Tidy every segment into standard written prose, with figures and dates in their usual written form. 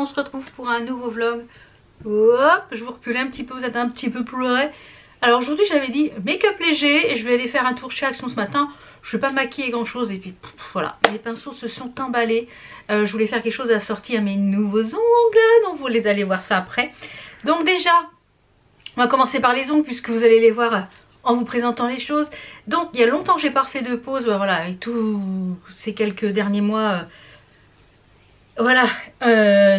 on se retrouve pour un nouveau vlog. Hop, je vous recule un petit peu, vous êtes un petit peu pleuré. Alors aujourd'hui j'avais dit make-up léger et je vais aller faire un tour chez Action ce matin. Je ne vais pas maquiller grand chose et puis voilà, les pinceaux se sont emballés. Je voulais faire quelque chose assorti à mes nouveaux ongles, donc vous les allez voir ça après. Donc déjà, on va commencer par les ongles puisque vous allez les voir en vous présentant les choses. Donc il y a longtemps que j'ai pas refait de pause, voilà, avec tous ces quelques derniers mois. Voilà,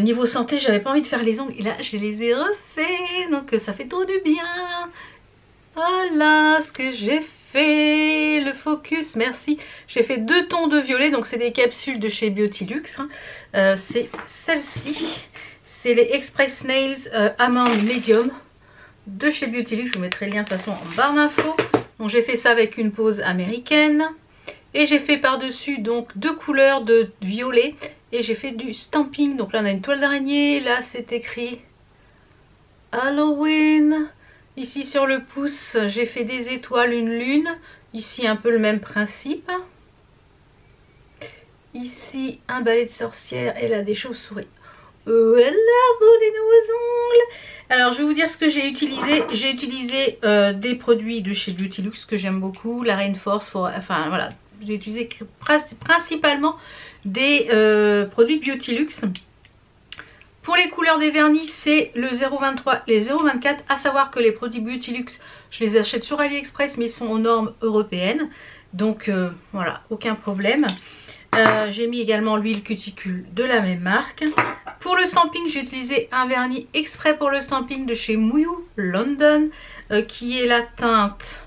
niveau santé, j'avais pas envie de faire les ongles et là je les ai refaits, donc ça fait trop du bien. Voilà ce que j'ai fait, le focus, merci. J'ai fait 2 tons de violet, donc c'est des capsules de chez Beautylux. C'est celle-ci, c'est les Express Nails Amande Medium de chez Beautylux. Je vous mettrai le lien de toute façon en barre d'infos. Donc j'ai fait ça avec une pose américaine. Et j'ai fait par-dessus donc 2 couleurs de violet. Et j'ai fait du stamping. Donc là on a une toile d'araignée. Là c'est écrit Halloween. Ici sur le pouce j'ai fait des étoiles, une lune. Ici un peu le même principe. Ici un balai de sorcière et là des chauves-souris. Voilà pour les nouveaux ongles. Alors je vais vous dire ce que j'ai utilisé. J'ai utilisé des produits de chez Beautylux que j'aime beaucoup. La Rainforest, enfin voilà. J'ai utilisé principalement des produits Beautylux. Pour les couleurs des vernis, c'est le 0,23 et les 0,24. À savoir que les produits Beautylux, je les achète sur AliExpress mais ils sont aux normes européennes. Donc voilà, aucun problème. J'ai mis également l'huile cuticule de la même marque. Pour le stamping, j'ai utilisé un vernis exprès pour le stamping de chez Miu London qui est la teinte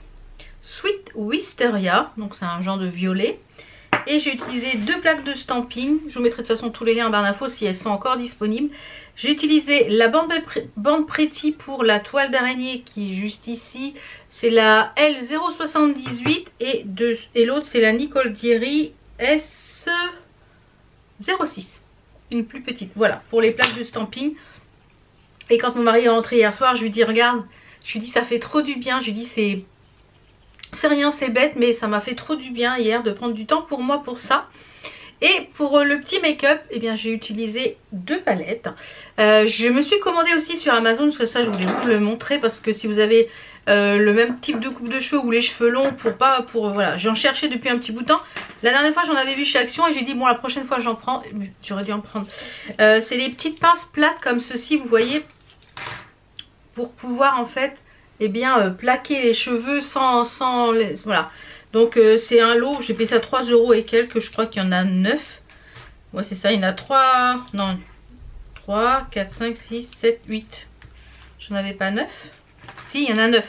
Sweet Wisteria, donc c'est un genre de violet. Et j'ai utilisé 2 plaques de stamping. Je vous mettrai de toute façon tous les liens en barre d'infos si elles sont encore disponibles. J'ai utilisé la bande Pretty pour la toile d'araignée qui est juste ici. C'est la L078 et l'autre c'est la Nicole Thierry S06. Une plus petite. Voilà pour les plaques de stamping. Et quand mon mari est rentré hier soir, je lui dis regarde, je lui dis ça fait trop du bien. Je lui dis c'est rien, c'est bête, mais ça m'a fait trop du bien hier de prendre du temps pour moi pour ça. Et pour le petit make-up, eh bien j'ai utilisé 2 palettes. Je me suis commandée aussi sur Amazon, parce que ça je voulais vous le montrer, parce que si vous avez le même type de coupe de cheveux ou les cheveux longs, voilà, j'en cherchais depuis un petit bout de temps. La dernière fois j'en avais vu chez Action et j'ai dit bon la prochaine fois j'en prends, j'aurais dû en prendre. C'est les petites pinces plates comme ceci, vous voyez, pour pouvoir en fait eh bien plaquer les cheveux sans les... Voilà. Donc c'est un lot, j'ai payé ça 3 € et quelques, je crois qu'il y en a 9. Ouais c'est ça, il y en a 3, non 3, 4, 5, 6, 7, 8. J'en avais pas 9. Si, il y en a 9.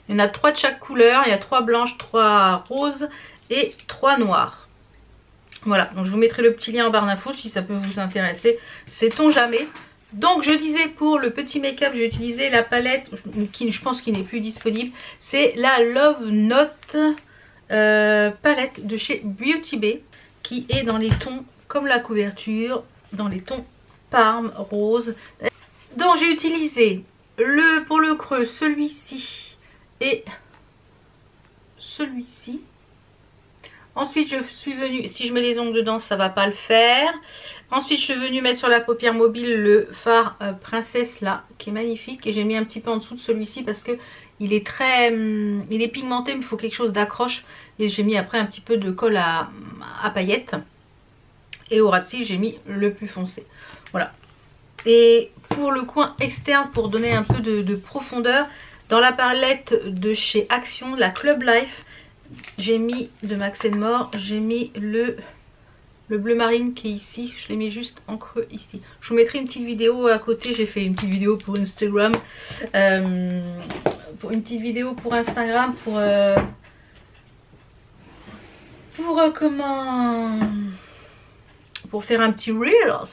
Il y en a 3 de chaque couleur, il y a 3 blanches, 3 roses et 3 noires. Voilà, donc je vous mettrai le petit lien en barre d'infos si ça peut vous intéresser, sait-on jamais. Donc je disais pour le petit make-up, j'ai utilisé la palette qui je pense qu'il n'est plus disponible. C'est la Love Note palette de chez Beauty Bay qui est dans les tons comme la couverture, dans les tons parme, rose. Donc j'ai utilisé pour le creux celui-ci et celui-ci. Ensuite je suis venue, si je mets les ongles dedans ça va pas le faire. Ensuite je suis venue mettre sur la paupière mobile le fard princesse là qui est magnifique. Et j'ai mis un petit peu en dessous de celui-ci parce que il est pigmenté mais il faut quelque chose d'accroche. Et j'ai mis après un petit peu de colle à paillettes. Et au ras de cils j'ai mis le plus foncé. Voilà. Et pour le coin externe, pour donner un peu de profondeur, dans la palette de chez Action, la Club Life, j'ai mis de Max More, j'ai mis le bleu marine qui est ici. Je l'ai mis juste en creux ici. Je vous mettrai une petite vidéo à côté. J'ai fait une petite vidéo pour Instagram. Pour faire un petit reels.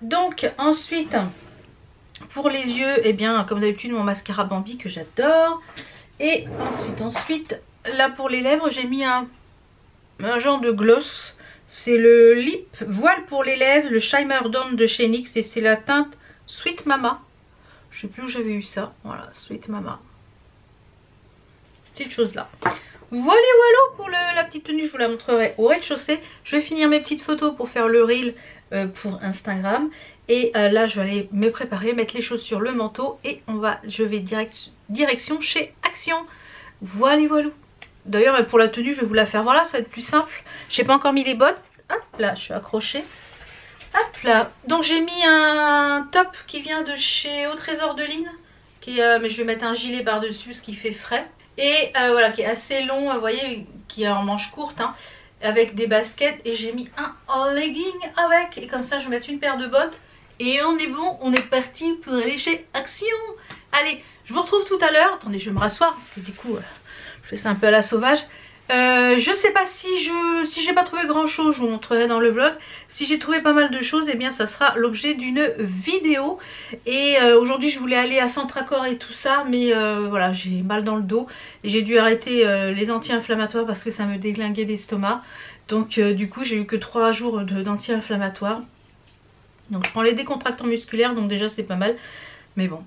Donc ensuite pour les yeux, eh bien comme d'habitude mon mascara Bambi que j'adore. Et ensuite là pour les lèvres j'ai mis un genre de gloss. C'est le lip voile pour les lèvres, le Shimmer Dawn de chez NYX et c'est la teinte Sweet Mama. Je sais plus où j'avais eu ça. Voilà, Sweet Mama. Petite chose là. voilà pour la petite tenue, je vous la montrerai au rez-de-chaussée. Je vais finir mes petites photos pour faire le reel pour Instagram. Et là je vais aller me préparer, mettre les chaussures, le manteau et je vais direction chez Action. Voilà. D'ailleurs pour la tenue je vais vous la faire voir là, ça va être plus simple. J'ai pas encore mis les bottes. Hop là, je suis accrochée. Hop là. Donc j'ai mis un top qui vient de chez Au Trésor de Lynn. Mais je vais mettre un gilet par dessus ce qui fait frais. Et voilà, qui est assez long, vous voyez, qui est en manche courte, hein, avec des baskets. Et j'ai mis un legging avec. Et comme ça je vais mettre une paire de bottes. Et on est bon, on est parti pour aller chez Action. Allez, je vous retrouve tout à l'heure. Attendez, je vais me rasseoir parce que du coup, je fais ça un peu à la sauvage. Je sais pas si j'ai pas trouvé grand chose, je vous montrerai dans le vlog. Si j'ai trouvé pas mal de choses, eh bien ça sera l'objet d'une vidéo. Et aujourd'hui je voulais aller à Centracor et tout ça, mais voilà, j'ai mal dans le dos. Et j'ai dû arrêter les anti-inflammatoires parce que ça me déglinguait l'estomac. Donc du coup j'ai eu que 3 jours d'anti-inflammatoires. Donc je prends les décontractants musculaires, donc déjà c'est pas mal. Mais bon,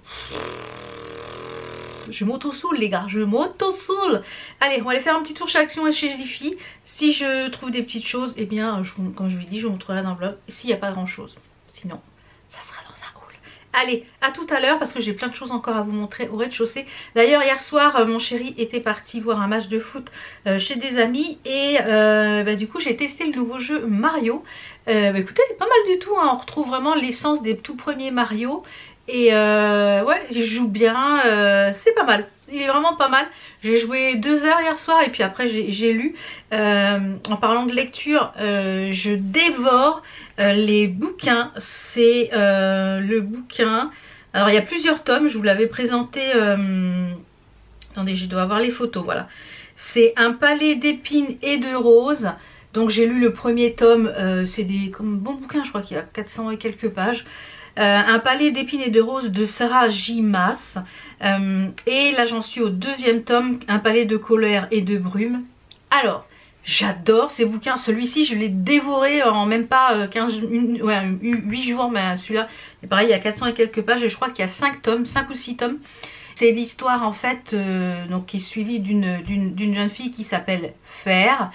je m'auto-soule les gars, je m'auto-soule. Allez, on va aller faire un petit tour chez Action et chez Jiffy. Si je trouve des petites choses, eh bien comme je vous l'ai dit, je vous montrerai dans le vlog. S'il n'y a pas grand chose, sinon ça sera dans un haul. Allez, à tout à l'heure parce que j'ai plein de choses encore à vous montrer au rez-de-chaussée. D'ailleurs hier soir mon chéri était parti voir un match de foot chez des amis. Et du coup j'ai testé le nouveau jeu Mario. Écoutez, il est pas mal du tout, hein. On retrouve vraiment l'essence des tout premiers Mario. Et ouais, il joue bien, c'est pas mal. Il est vraiment pas mal. J'ai joué 2 heures hier soir et puis après j'ai lu. En parlant de lecture, je dévore les bouquins. C'est le bouquin. Alors il y a plusieurs tomes, je vous l'avais présenté. Attendez, je dois avoir les photos, voilà. C'est Un palais d'épines et de roses. Donc j'ai lu le premier tome, c'est des comme bon bouquin, je crois qu'il y a 400 et quelques pages. Un palais d'épines et de roses de Sarah J. Maas. Et là j'en suis au 2e tome, Un palais de colère et de brume. Alors, j'adore ces bouquins. Celui-ci je l'ai dévoré en même pas 8 jours, mais celui-là, pareil, il y a 400 et quelques pages et je crois qu'il y a 5 tomes, 5 ou 6 tomes. C'est l'histoire en fait donc, qui est suivie d'une jeune fille qui s'appelle Fer.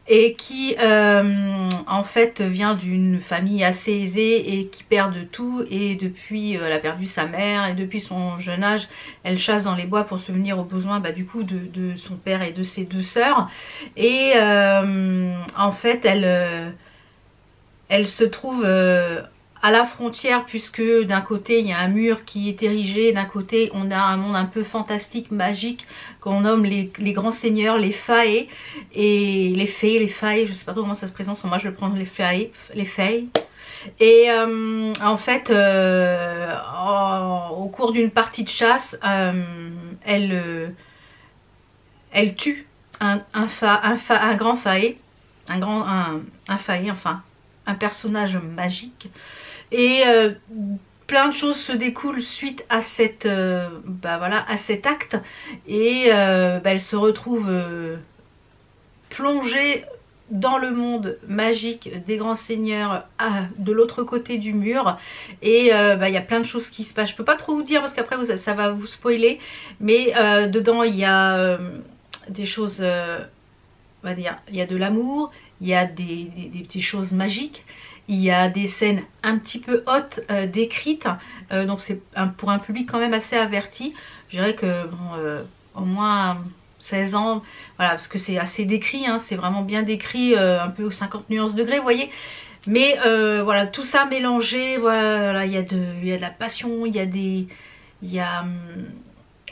Et qui en fait vient d'une famille assez aisée et qui perd de tout. Et depuis elle a perdu sa mère et depuis son jeune âge elle chasse dans les bois pour subvenir aux besoins du coup de son père et de ses 2 sœurs. Et en fait elle se trouve à la frontière, puisque d'un côté il y a un mur qui est érigé, d'un côté on a un monde un peu fantastique, magique, qu'on nomme les grands seigneurs, les fae, et les fées, les fae, je sais pas trop comment ça se présente, moi je le prends les fae. Et en fait au cours d'une partie de chasse elle tue un grand fae, un fae, enfin un personnage magique. Et plein de choses se découlent suite à cette à cet acte. Et elle se retrouve plongée dans le monde magique des grands seigneurs de l'autre côté du mur. Et il y a plein de choses qui se passent. Je peux pas trop vous dire parce qu'après ça va vous spoiler. Mais dedans il y a des choses, on va dire, il y a de l'amour, il y a des petites choses magiques. Il y a des scènes un petit peu hautes décrites, donc c'est pour un public quand même assez averti. Je dirais que bon, au moins 16 ans, voilà, parce que c'est assez décrit, hein, c'est vraiment bien décrit, un peu aux 50 nuances degrés, vous voyez. Mais voilà, tout ça mélangé, voilà, il y a de la passion, il y a des...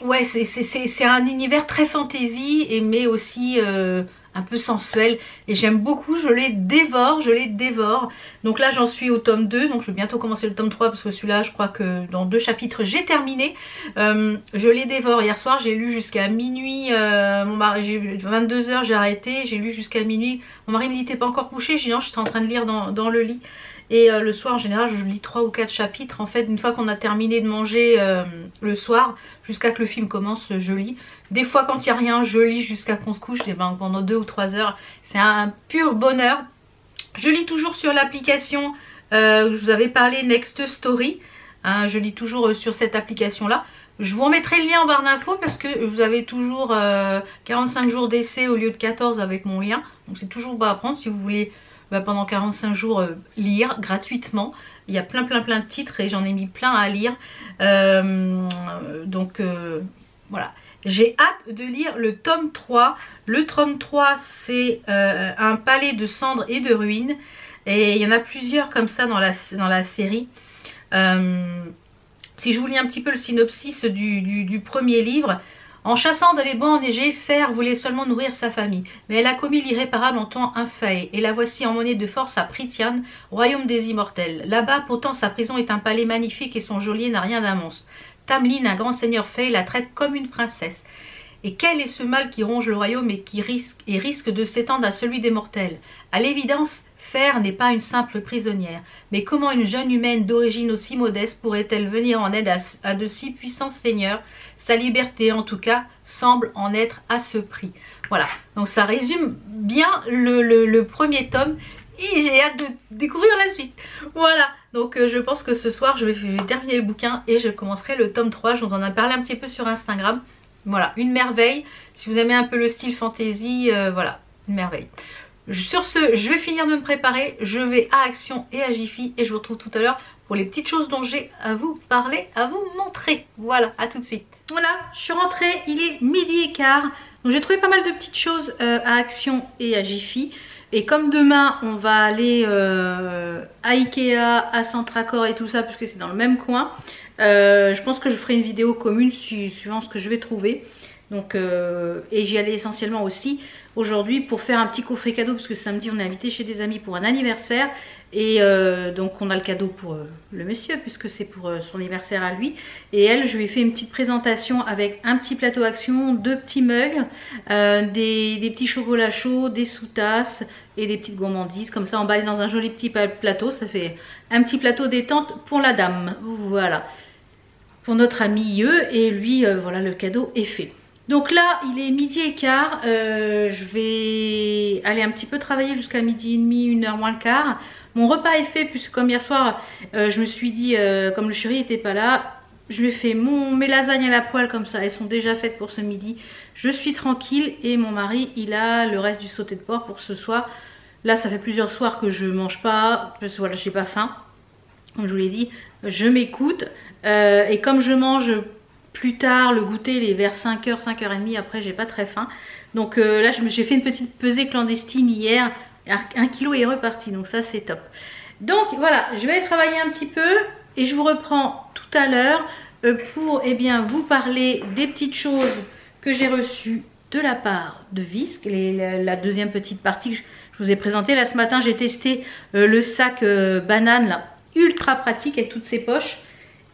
ouais, c'est un univers très fantasy, mais aussi... un peu sensuel, et j'aime beaucoup, je les dévore. Donc là j'en suis au tome 2, donc je vais bientôt commencer le tome 3 parce que celui-là je crois que dans 2 chapitres j'ai terminé. Je les dévore. Hier soir j'ai lu jusqu'à minuit, mon mari, 22 h j'ai arrêté, j'ai lu jusqu'à minuit. Mon mari me dit t'es pas encore couché, je dis non, j'étais en train de lire dans le lit. Et le soir en général je lis 3 ou 4 chapitres en fait, une fois qu'on a terminé de manger le soir, jusqu'à que le film commence, je lis. Des fois quand il n'y a rien je lis jusqu'à qu'on se couche, et pendant 2 ou 3 heures, c'est un pur bonheur. Je lis toujours sur l'application, je vous avais parlé Next Story, hein, je lis toujours sur cette application là. Je vous remettrai le lien en barre d'infos parce que vous avez toujours 45 jours d'essai au lieu de 14 avec mon lien. Donc c'est toujours bon à prendre si vous voulez pendant 45 jours lire gratuitement. Il y a plein de titres et j'en ai mis plein à lire. Voilà. J'ai hâte de lire le tome 3. Le tome 3 c'est un palais de cendres et de ruines. Et il y en a plusieurs comme ça dans la série. Si je vous lis un petit peu le synopsis du premier livre. En chassant dans les bois enneigés, Fer voulait seulement nourrir sa famille. Mais elle a commis l'irréparable en tuant un Fae. Et la voici en monnaie de force à Prythian, royaume des immortels. Là-bas, pourtant, sa prison est un palais magnifique et son geôlier n'a rien d'un monstre. Tamlin, un grand seigneur Fae, la traite comme une princesse. Et quel est ce mal qui ronge le royaume et qui risque de s'étendre à celui des mortels? À l'évidence, Fer n'est pas une simple prisonnière. Mais comment une jeune humaine d'origine aussi modeste pourrait-elle venir en aide à de si puissants seigneurs? Sa liberté, en tout cas, semble en être à ce prix. Voilà, donc ça résume bien le premier tome. Et j'ai hâte de découvrir la suite. Voilà, donc je pense que ce soir, je vais terminer le bouquin et je commencerai le tome 3. Je vous en ai parlé un petit peu sur Instagram. Voilà, une merveille. Si vous aimez un peu le style fantasy, voilà, une merveille. Sur ce, je vais finir de me préparer. Je vais à Action et à Jiffy. Et je vous retrouve tout à l'heure pour les petites choses dont j'ai à vous parler, à vous montrer. Voilà, à tout de suite. Voilà, je suis rentrée, il est 12h15. Donc j'ai trouvé pas mal de petites choses à Action et à Jiffy. Et comme demain, on va aller à Ikea, à Centracor et tout ça, puisque c'est dans le même coin. Je pense que je ferai une vidéo commune suivant ce que je vais trouver. Donc, et j'y allais essentiellement aussi aujourd'hui pour faire un petit coffret cadeau parce que samedi on est invité chez des amis pour un anniversaire. Et donc on a le cadeau pour le monsieur puisque c'est pour son anniversaire à lui. Et elle, je lui ai fait une petite présentation avec un petit plateau Action, 2 petits mugs, des petits chocolats chauds, des sous-tasses et des petites gourmandises. Comme ça emballé dans un joli petit plateau. Ça fait un petit plateau détente pour la dame. Voilà. Pour notre ami Yeux. Et lui, voilà, le cadeau est fait. Donc là, il est 12h15, je vais aller un petit peu travailler jusqu'à 12h30, 1h moins le quart. Mon repas est fait puisque comme hier soir, je me suis dit, comme le chéri n'était pas là, je lui ai fait mes lasagnes à la poêle comme ça, elles sont déjà faites pour ce midi. Je suis tranquille et mon mari, il a le reste du sauté de porc pour ce soir. Là, ça fait plusieurs soirs que je mange pas, parce que voilà, j'ai pas faim. Comme je vous l'ai dit, je m'écoute et comme je mange plus tard, le goûter il est vers 5h, 5h30, après j'ai pas très faim. Donc là j'ai fait une petite pesée clandestine hier, 1 kg est reparti, donc ça c'est top. Donc voilà, je vais travailler un petit peu et je vous reprends tout à l'heure pour vous parler des petites choses que j'ai reçues de la part de Visc. La deuxième petite partie que je vous ai présentée. Là ce matin j'ai testé le sac banane là, ultra pratique avec toutes ses poches.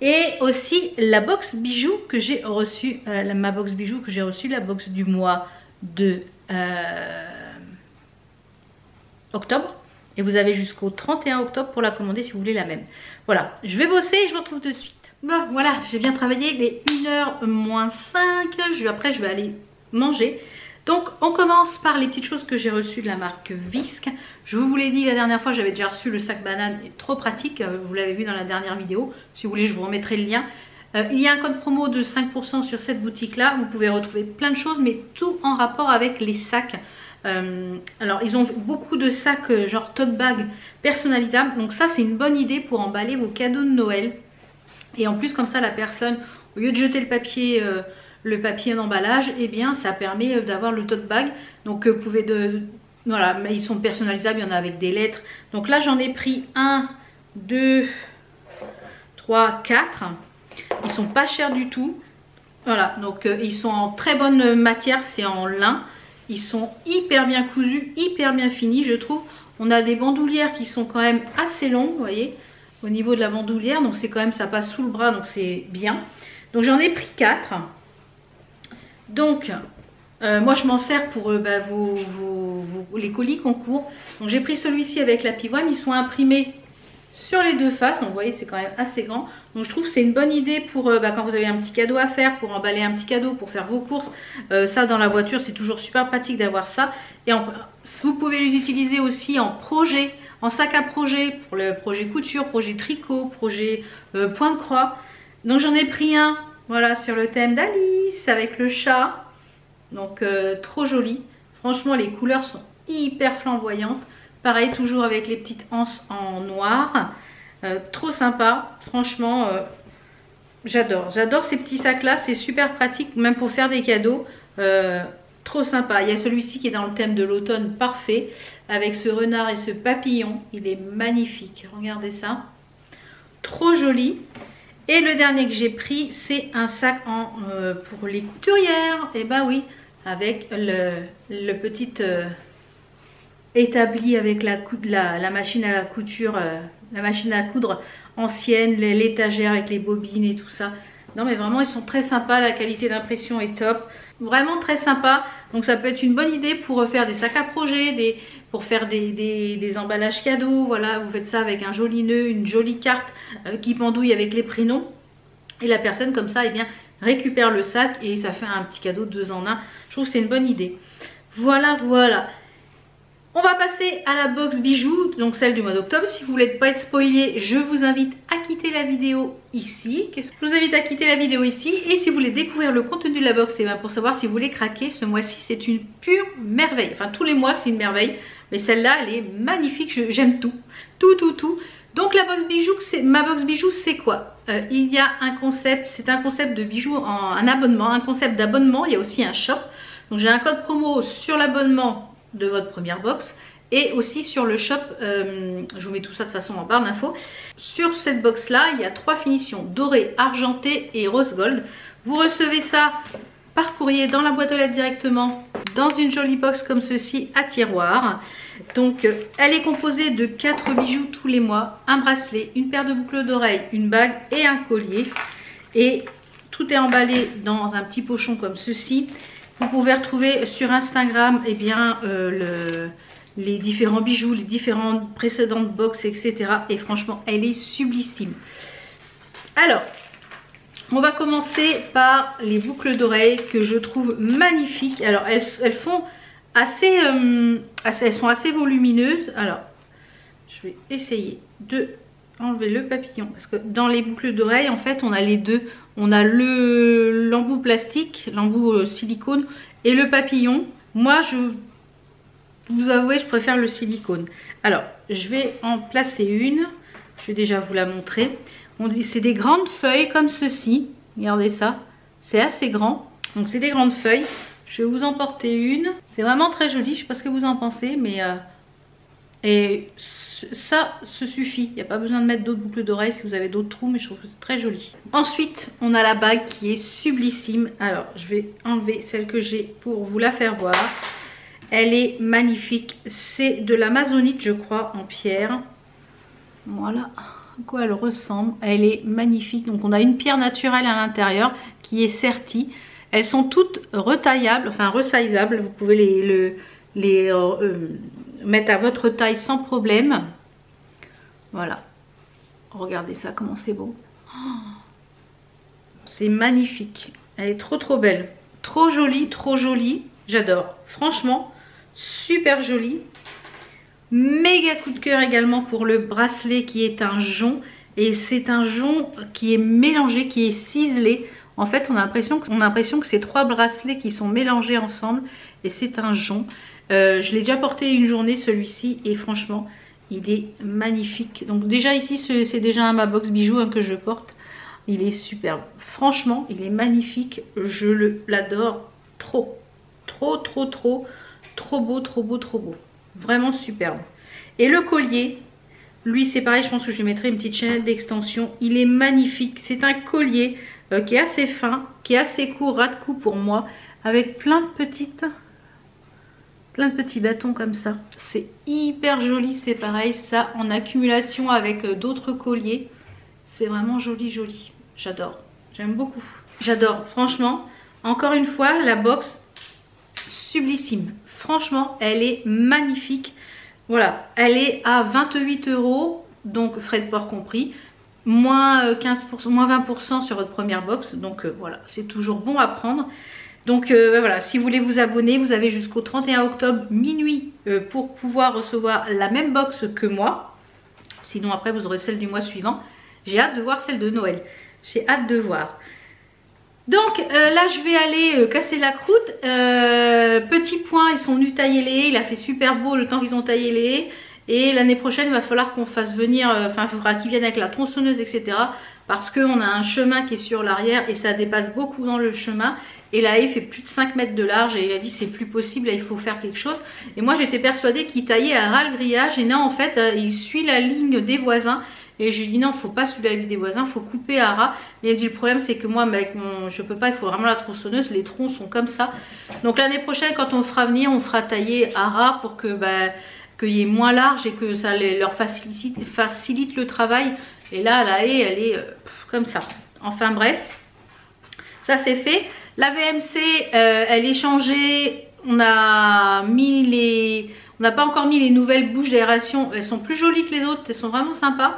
Et aussi la box bijoux que j'ai reçue, ma box bijoux que j'ai reçue, la box du mois de octobre. Et vous avez jusqu'au 31 octobre pour la commander si vous voulez la même. Voilà, je vais bosser et je vous retrouve de suite. Bon, voilà, j'ai bien travaillé, il est 1h moins 5. Après, je vais aller manger. Donc, on commence par les petites choses que j'ai reçues de la marque Visc. Je vous l'ai dit la dernière fois, j'avais déjà reçu le sac banane, il est trop pratique. Vous l'avez vu dans la dernière vidéo. Si vous voulez, je vous remettrai le lien. Il y a un code promo de 5% sur cette boutique-là. Vous pouvez retrouver plein de choses, mais tout en rapport avec les sacs. Alors, ils ont beaucoup de sacs genre tote bag personnalisables. Donc ça, c'est une bonne idée pour emballer vos cadeaux de Noël. Et en plus, comme ça, la personne, au lieu de jeter le papier d'emballage, eh bien ça permet d'avoir le tote bag. Donc vous pouvez voilà, mais ils sont personnalisables, il y en a avec des lettres. Donc là j'en ai pris 1, 2, 3, 4. Ils sont pas chers du tout. Voilà, donc ils sont en très bonne matière, c'est en lin. Ils sont hyper bien cousus, hyper bien finis, je trouve. On a des bandoulières qui sont quand même assez longues, vous voyez, au niveau de la bandoulière. Donc c'est quand même, ça passe sous le bras, donc c'est bien. Donc j'en ai pris 4. Donc, moi je m'en sers pour les colis concours. Donc j'ai pris celui-ci avec la pivoine. Ils sont imprimés sur les deux faces. Donc vous voyez, c'est quand même assez grand. Donc je trouve que c'est une bonne idée pour quand vous avez un petit cadeau à faire, pour emballer un petit cadeau, pour faire vos courses. Ça dans la voiture, c'est toujours super pratique d'avoir ça. Et vous pouvez les utiliser aussi en projet, en sac à projet, pour le projet couture, projet tricot, projet point de croix. Donc j'en ai pris un Voilà, sur le thème d'Alice avec le chat. Donc trop joli. Franchement, les couleurs sont hyper flamboyantes. Pareil, toujours avec les petites anses en noir. Trop sympa. Franchement, j'adore. J'adore ces petits sacs là. C'est super pratique, même pour faire des cadeaux. Trop sympa. Il y a celui-ci qui est dans le thème de l'automne, parfait. Avec ce renard et ce papillon. Il est magnifique. Regardez ça. Trop joli. Et le dernier que j'ai pris, c'est un sac pour les couturières. Et bah oui, avec le petit établi avec la machine à couture, la machine à coudre ancienne, l'étagère avec les bobines et tout ça. Non mais vraiment, ils sont très sympas. La qualité d'impression est top. Vraiment très sympa. Donc ça peut être une bonne idée pour faire des sacs à projet, pour faire des emballages cadeaux. Voilà, vous faites ça avec un joli nœud, une jolie carte qui pendouille avec les prénoms. Et la personne comme ça, eh bien, récupère le sac et ça fait un petit cadeau 2 en 1. Je trouve que c'est une bonne idée. Voilà, voilà. On va passer à la box bijoux, donc celle du mois d'octobre. Si vous voulez pas être spoilé, je vous invite à quitter la vidéo ici. Je vous invite à quitter la vidéo ici. Et si vous voulez découvrir le contenu de la box, et bien pour savoir si vous voulez craquer, ce mois-ci c'est une pure merveille. Enfin tous les mois c'est une merveille, mais celle-là elle est magnifique. J'aime tout, tout. Donc la box bijoux, ma box bijoux c'est quoi? Il y a un concept, c'est un concept de bijoux en un abonnement, un concept d'abonnement. Il y a aussi un shop. Donc j'ai un code promo sur l'abonnement de votre première box et aussi sur le shop. Je vous mets tout ça de toute façon en barre d'infos. Sur cette box là, il y a 3 finitions: doré, argenté et rose gold. Vous recevez ça par courrier dans la boîte aux lettres directement, dans une jolie box comme ceci à tiroir. Donc elle est composée de 4 bijoux tous les mois: un bracelet, une paire de boucles d'oreilles, une bague et un collier. Et tout est emballé dans un petit pochon comme ceci. Vous pouvez retrouver sur Instagram eh bien, les différents bijoux, les différentes précédentes box, etc. Et franchement, elle est sublissime. Alors, on va commencer par les boucles d'oreilles que je trouve magnifiques. Alors, elles font elles sont assez volumineuses. Alors, je vais essayer de enlever le papillon, parce que dans les boucles d'oreilles en fait on a les deux, on a l'embout plastique, l'embout silicone et le papillon. Moi vous avouez, je préfère le silicone. Alors je vais en placer une, je vais déjà vous la montrer. On dit c'est des grandes feuilles comme ceci, regardez ça, c'est assez grand, donc c'est des grandes feuilles. Je vais vous en porter une, c'est vraiment très joli, je sais pas ce que vous en pensez, mais et ça se suffit. Il n'y a pas besoin de mettre d'autres boucles d'oreilles si vous avez d'autres trous, mais je trouve que c'est très joli. Ensuite, on a la bague qui est sublissime. Alors, je vais enlever celle que j'ai pour vous la faire voir. Elle est magnifique. C'est de l'amazonite, je crois, en pierre. Voilà à quoi elle ressemble. Elle est magnifique. Donc, on a une pierre naturelle à l'intérieur qui est sertie. Elles sont toutes retaillables, enfin resizables. Vous pouvez les mettre à votre taille sans problème. Voilà, regardez ça comment c'est beau. Oh, c'est magnifique, elle est trop belle, trop jolie, j'adore. Franchement super jolie. Méga coup de cœur également pour le bracelet qui est un jonc, et c'est un jonc qui est mélangé, qui est ciselé. En fait on a l'impression que c'est 3 bracelets qui sont mélangés ensemble, et c'est un jonc. Je l'ai déjà porté une journée celui-ci, et franchement il est magnifique. Donc déjà ici c'est déjà ma box bijoux que je porte. Il est superbe, franchement il est magnifique, je l'adore trop beau, vraiment superbe. Et le collier, lui c'est pareil, je pense que je lui mettrai une petite chaînette d'extension. Il est magnifique, c'est un collier qui est assez fin, qui est assez court, ras de cou pour moi, avec plein de petits bâtons comme ça. C'est hyper joli, c'est pareil, ça en accumulation avec d'autres colliers. C'est vraiment joli, j'adore, j'aime beaucoup. J'adore, franchement, encore une fois, la box sublissime. Franchement, elle est magnifique. Voilà, elle est à 28 €, donc frais de port compris. Moins 15%, moins 20% sur votre première box. Donc voilà, c'est toujours bon à prendre. Donc voilà, si vous voulez vous abonner, vous avez jusqu'au 31 octobre minuit pour pouvoir recevoir la même box que moi. Sinon après vous aurez celle du mois suivant. J'ai hâte de voir celle de Noël. J'ai hâte de voir. Donc là je vais aller casser la croûte. Petit point, ils sont venus tailler les haies. Il a fait super beau le temps qu'ils ont taillé les haies. Et l'année prochaine il va falloir qu'on fasse venir, enfin il faudra qu'ils viennent avec la tronçonneuse, etc. Parce qu'on a un chemin qui est sur l'arrière et ça dépasse beaucoup dans le chemin. Et la haie fait plus de 5 mètres de large et il a dit c'est plus possible, là il faut faire quelque chose. Et moi j'étais persuadée qu'il taillait à ras le grillage et non en fait il suit la ligne des voisins. Et je lui dis non, faut pas suivre la ligne des voisins, faut couper à ras. Et il a dit le problème c'est que moi avec je peux pas, il faut vraiment la tronçonneuse, les troncs sont comme ça. Donc l'année prochaine quand on fera venir, on fera tailler à ras pour que qu'il y ait moins large et que ça leur facilite le travail. Et là la haie elle est comme ça. Enfin bref, ça c'est fait. La VMC elle est changée. On n'a pas encore mis les nouvelles bouches d'aération. Elles sont plus jolies que les autres, elles sont vraiment sympas.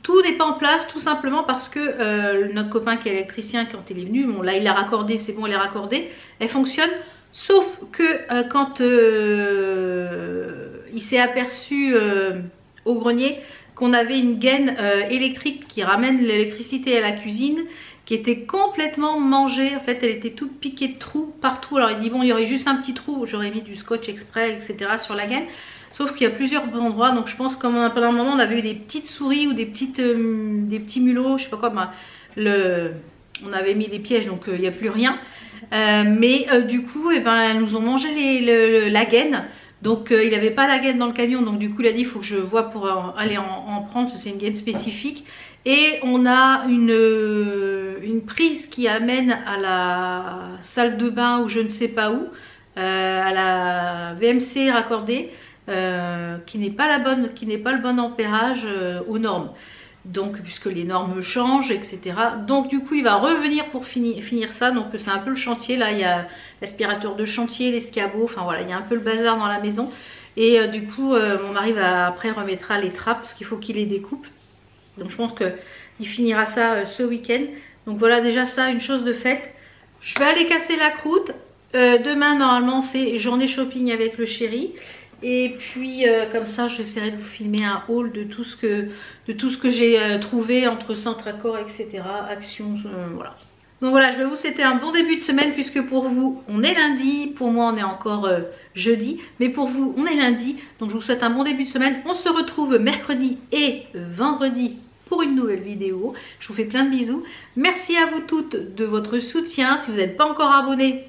Tout n'est pas en place tout simplement parce que notre copain qui est électricien, quand il est venu, bon là il l'a raccordé, c'est bon, elle est raccordée, elle fonctionne. Sauf que quand il s'est aperçu au grenier qu'on avait une gaine électrique qui ramène l'électricité à la cuisine, qui était complètement mangée. En fait elle était toute piquée de trous partout. Alors il dit bon, il y aurait juste un petit trou, j'aurais mis du scotch exprès, etc. sur la gaine. Sauf qu'il y a plusieurs endroits, donc je pense que pendant un moment on avait eu des petites souris ou des petits mulots, je sais pas quoi, on avait mis des pièges, donc il n'y a plus rien. Du coup elles nous ont mangé la gaine. Donc il n'avait pas la gaine dans le camion, donc du coup il a dit il faut que je vois pour aller en prendre, c'est une gaine spécifique. Et on a une prise qui amène à la salle de bain ou je ne sais pas où, à la VMC raccordée, qui n'est pas le bon ampérage aux normes. Donc puisque les normes changent, etc. Donc du coup il va revenir pour finir ça. Donc c'est un peu le chantier. Là il y a l'aspirateur de chantier, l'escabeau, enfin voilà, il y a un peu le bazar dans la maison. Et du coup mon mari après remettra les trappes parce qu'il faut qu'il les découpe. Donc je pense qu'il finira ça ce week-end. Donc voilà déjà ça, une chose de faite. Je vais aller casser la croûte. Demain normalement c'est journée shopping avec le chéri. Et puis comme ça j'essaierai de vous filmer un haul de tout ce que j'ai trouvé entre centre accord, etc. Action, voilà. Donc voilà, je vais vous souhaiter un bon début de semaine puisque pour vous on est lundi, pour moi on est encore jeudi, mais pour vous on est lundi. Donc je vous souhaite un bon début de semaine. On se retrouve mercredi et vendredi pour une nouvelle vidéo. Je vous fais plein de bisous. Merci à vous toutes de votre soutien. Si vous n'êtes pas encore abonné,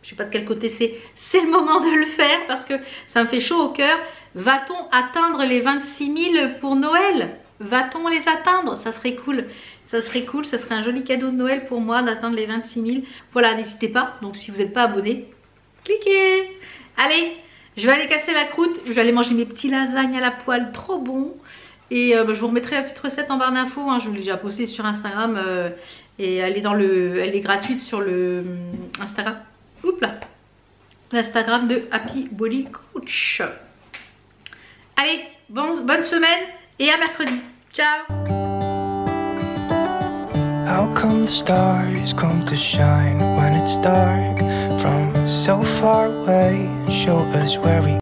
je sais pas de quel côté c'est le moment de le faire parce que ça me fait chaud au cœur. Va-t-on atteindre les 26 000 pour Noël? Va-t-on les atteindre? Ça serait cool. Ça serait cool, ça serait un joli cadeau de Noël pour moi d'atteindre les 26 000. Voilà, n'hésitez pas. Donc si vous n'êtes pas abonné, cliquez. Allez, je vais aller casser la croûte. Je vais aller manger mes petits lasagnes à la poêle, trop bon. Et je vous remettrai la petite recette en barre d'infos. Hein. Je vous l'ai déjà postée sur Instagram. Et elle est gratuite sur le Instagram. Oups là, l'Instagram de Happy Body Coach. Allez, bonne semaine et à mercredi. Ciao. How come the stars come to shine when it's dark from so far away? Show us where we